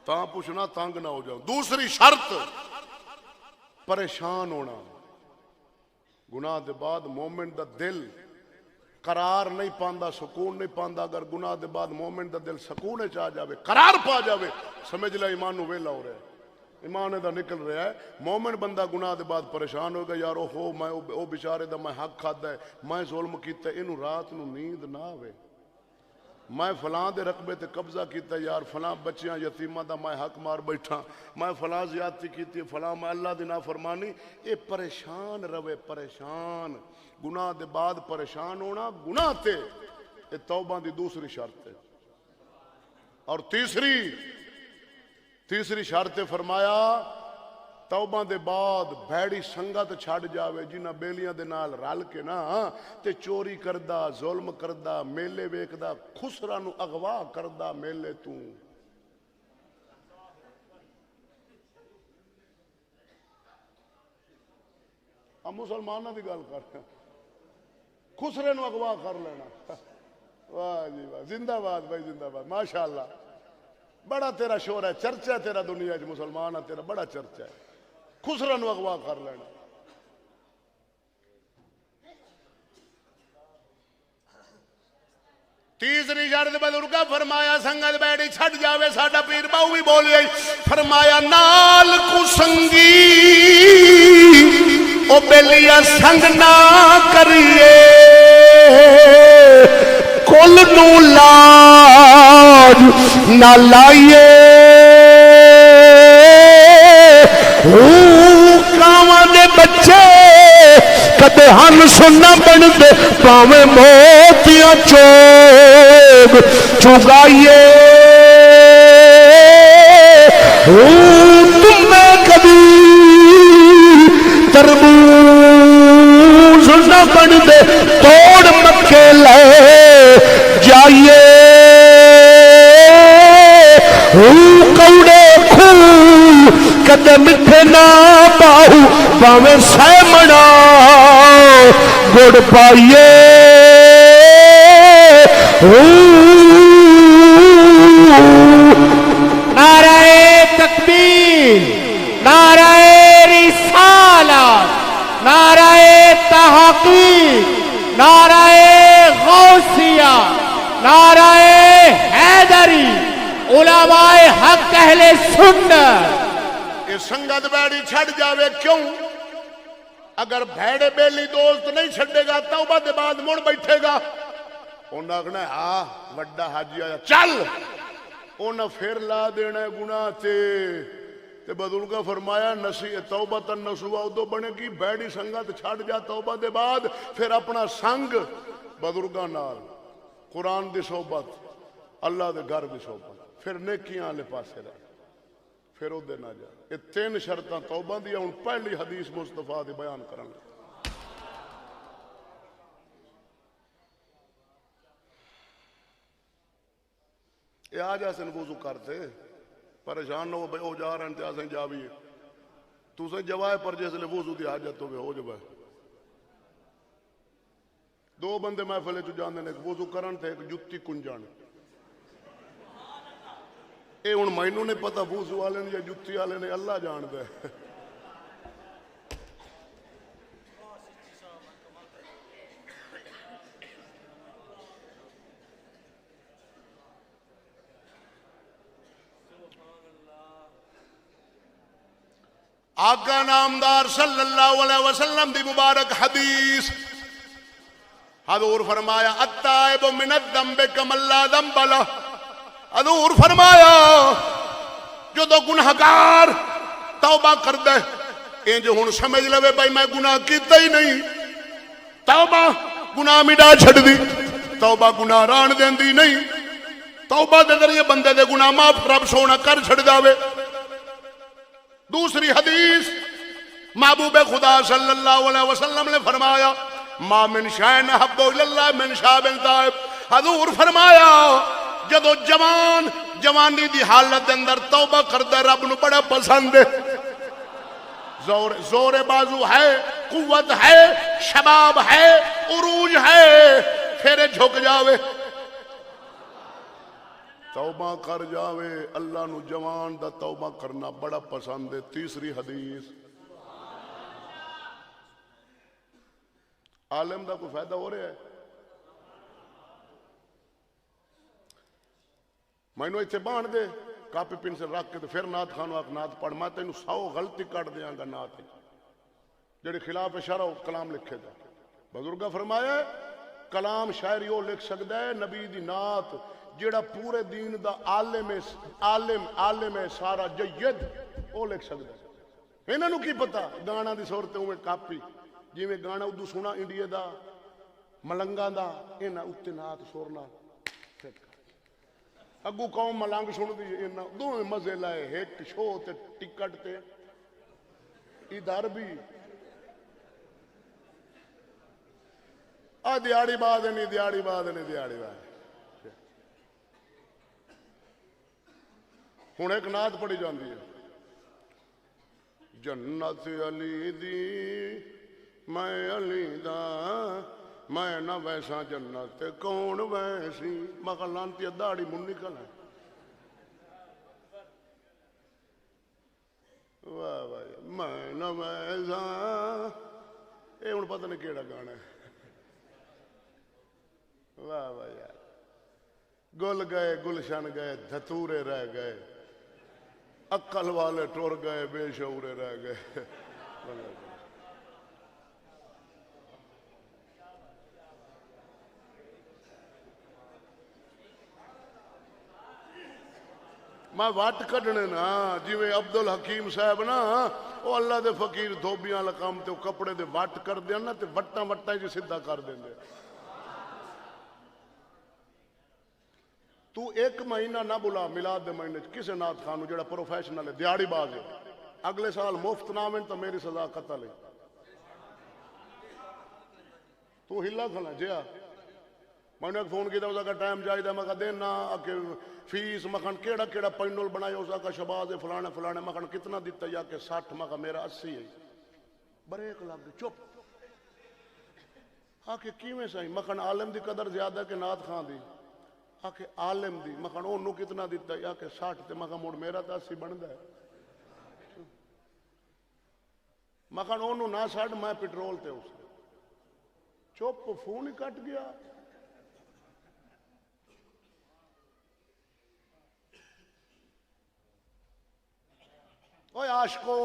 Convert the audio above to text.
تا پوچھنا تنگ نہ ہو جاؤ. دوسری شرط پریشان ہونا. گناہ دے بعد مومن دا دل قرار نہیں پاندا, سکون نہیں پاندا. اگر گناہ دے بعد مومن دا دل سکون چ آ جاوے, قرار پا جاوے, سمجھ لے ایمان نو ویلا ہو رہا ہے, ایمان دا نکل رہا ہے. مومن بندہ گناہ دے بعد پریشان ہوگا, یار او میں او بیچارے دا میں حق کھادا ہے, میں ظلم کیتا ہے, اینو رات نو نیند نہ آوے. میں فلاں دے رقبے تے قبضہ کیتا ہے, یار فلاں بچیاں یتیماں دا میں حق مار بیٹھا, میں فلاں زیادتی کیتی ہے, فلاں میں اللہ دی نافرمانی. اے پریشان رہے, پریشان. گناہ دے بعد پریشان ہونا گناہ تے, اے توبہ دی دوسری شرط ہے. اور تیسری شرط فرمایا توبہ دے بعد بھیڑی سنگت چھڑ جاوے, جنہ بیلیاں دے نال رل کے نا تے چوری کردا, ظلم کردا, میلے ویکدا, خسرا نو اغوا کردا میلے تو. ہم مسلمانوں دی گل کر رہے ہیں, خسرے نو اغوا کر لینا. واہ جی واہ, زندہ باد بھائی, زندہ باد, ماشاءاللہ. بڑا تیرا شور ہے, چرچا ہے تیرا دنیا چ, مسلمان ہے تیرا بڑا چرچا ہے. خسرا نو اغوا کر لینا. تیسری شرط بزرگا فرمایا سنگت بیٹھی چھٹ جاوے. ساڈا پیر باؤ بھی بولے, فرمایا نال کو سنگی او بیلیا سنگ نہ کریے, کل نو لاج نہ لائیے. کاواں دے بچے کدے ہن سننا بن دے, پاویں موتیاں چوگ چگائیے. تمہیں کبھی تربوز نہ بن دے, توڑ مکے لے جائیے. کوڑے خون کدے مٹھے نہ پاؤ, پاویں سہ منا گڑ پائیے. نعرہ تکبیر, نعرہ رسالت, نعرہ تحقیق, نعرہ غوثیہ, نعرہ حیدری, علماء حق اہل سنت. یہ سنگت بیڑی چھڑ جاوے کیوں؟ اگر بھیڑے بیلی دوست نہیں چھڑے گا توبہ دے بعد مڑ بیٹھے گا, انہاں آکھنا ہے وڈا حاجی آیا چل, انہاں پھر لا دینا ہے گناہ تے بزرگاں فرمایا توبہ نصوحا ادو بنے گی بھیڑی سنگت چھڑ جا توبہ دے بعد, پھر اپنا سنگ بزرگاں نال, قرآن دی صحبت, اللہ دے گھر دی صحبت, پھر نیکیاں والے پاسے رہ, پھر او دے نہ جا. یہ تین شرطاں توبہ دیا. ہن پہلی حدیث مصطفیٰ دی بیان کرن لگا. یہ آ جا سن وضو کرتے, پریشان نہ ہو بھئی او جا رہے ہیں تے آسیں جا بھی ہے, تو سے جوائے پر جیسے لے وضو دی حاجت ہوگے ہو جب ہے. دو بندے محفلے چو جاندے نے, ایک وضو کرن تے ایک جتی کنجان. اے ہن مینوں نہیں پتہ وضو والے نے یا جتی والے نے, اللہ جاندا ہے. آقا نامدار صلی اللہ علیہ وسلم دی مبارک حدیث, حضور فرمایا التائب من الذنب کمن لا ذنب لہ. حضور فرمایا جو دو گناہگار توبہ کر دے, انج ہن سمجھ لوے بھائی میں گناہ کیتا ہی نہیں, توبہ گناہ مٹا چھڑ دی, توبہ گناہ ران دیندی نہیں. توبہ دے ذریعے بندے دے گناہ معاف رب سونا کر چھڑ داوے. دوسری حدیث محبوب خدا صلی اللہ علیہ وسلم نے فرمایا ما من شیء احب الی اللہ من شاب تائب. حضور فرمایا جدو جوانی دی حالت دے اندر توبہ کردہ رب نو بڑا پسند ہے. زور بازو ہے, قوت ہے, شباب ہے, عروج ہے, پھر جھک جاوے. توبہ کر جاوے اللہ نو جوان دا توبہ کرنا بڑا پسند ہے. تیسری حدیث عالم دا کوئی فائدہ ہو رہا ہے؟ مینو اتنے بان دے کاپی پنسل رکھ کے پھر نات خانو آکھ نات پڑھ، میں تینوں 100 غلطی کٹ دیاں گا نات جڑے خلاف شرع کلام لکھے دا. بزرگاں فرمایا ہے کلام شاعری وہ لکھ سکتا ہے نبی دی نات جڑا پورے دین دا عالم ہے سارا جید وہ لکھ سکتا ہے. انہاں نو کی پتا گانا دی صورتوں میں کاپی جی میں گانا ادو سونا انڈیا دا ملنگاں دا انہاں اتنے نات سورنا اگو قوم ملنگ سن دی انہاں دوویں مزے لائے ایک شو تے ٹکٹ تے ادھر بھی دیاڑی بعد نہیں دیاڑی بعد نہیں دیاڑی بعد. ہوں ایک نعت پڑھی جاندی ہے جنت علی دی میں علی دا میں نہ ویسا جنت کون ویسی مگر لانتی داڑھی من نکل ہے. واہ واہ میں نہ ویسا یہ ہوں پتہ نہیں کیڑا گانا ہے. واہ واہ یار گل گئے گلشن گئے دھتورے رہ گئے عقل والے ٹر گئے بے شعورے رہ گئے. میں وٹ کڈنے نا جی میں عبد الحکیم صاحب نا وہ اللہ دے فقیر دھوبیاں لکام تے کپڑے دے وٹ کر دیا نا تے وٹاں وٹاں جی سدھا کر دیں دے. تو ایک مہینہ نہ بلا میلاد دے مہینے کسے نات خانو جڑا پروفیشنل ہے دیاڑی باز ہے اگلے سال مفت نہ آویں تو میری سزا قتل ہے. تو ہلا کھنا جیا میں نے ایک فون کیا اس کا ٹائم چاہیے میں کہا دینا کہ فیس مکھن کیڑا کیڑا پینول بنایا اس کا شباز فلانے فلانے مکھن کتنا دیتا یا کہ 60 میں کہا میرا 80 ہے. بریک لگ گئی چپ آ کے کیویں سہی مکھن عالم دی قدر زیادہ کہ نات خان دی آ کے عالم دی مکھن انہوں کتنا دیتا یا کہ 60 تے مکھن موڑ میرا تو 80 بندا ہے. مکھن انہوں نہ 60 میں پٹرول تے اس چپ فون ہی کٹ گیا. اوے عاشقو